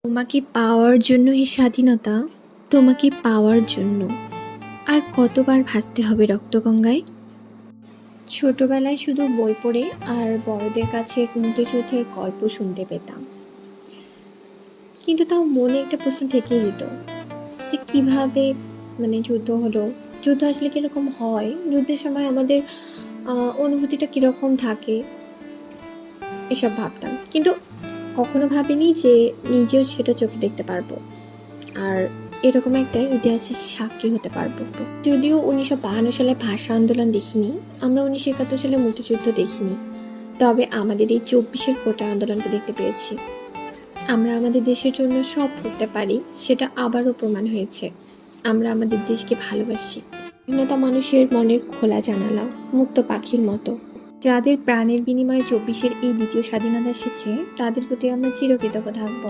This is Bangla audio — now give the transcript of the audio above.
তোমাকে পাওয়ার জন্য এই স্বাধীনতা, তোমাকে পাওয়ার জন্য আর কতবার ভাসতে হবে রক্তগঙ্গায়। ছোটবেলায় শুধু বই পড়ে আর বড়দের কাছে মুক্তিযুদ্ধের গল্প শুনতে পেতাম, কিন্তু তাও মনে একটা প্রশ্ন থেকেই দিত যে কিভাবে যুদ্ধ হলো, যুদ্ধ আসলে কীরকম হয়, যুদ্ধের সময় আমাদের অনুভূতিটা কীরকম থাকে, এসব ভাবতাম। কিন্তু কখনো ভাবিনি যে নিজেও সেটা চোখে দেখতে পারবো আর এরকম একটা ইতিহাসের সাক্ষী হতে পারবো। যদিও 1952 সালে ভাষা আন্দোলন দেখিনি, আমরা 1971 সালে মুক্তিযুদ্ধ দেখিনি, তবে আমাদের এই 24-এর কোটা আন্দোলনকে দেখতে পেয়েছি। আমরা আমাদের দেশের জন্য সব করতে পারি, সেটা আবারও প্রমাণ হয়েছে। আমরা আমাদের দেশকে ভালোবাসি। স্বাধীনতা মানুষের মনের খোলা জানালা, মুক্ত পাখির মতো। যাদের প্রাণের বিনিময়ে 24-এর এই দ্বিতীয় স্বাধীনতা এসেছে, তাদের প্রতি আমরা চিরকৃতজ্ঞ থাকবো।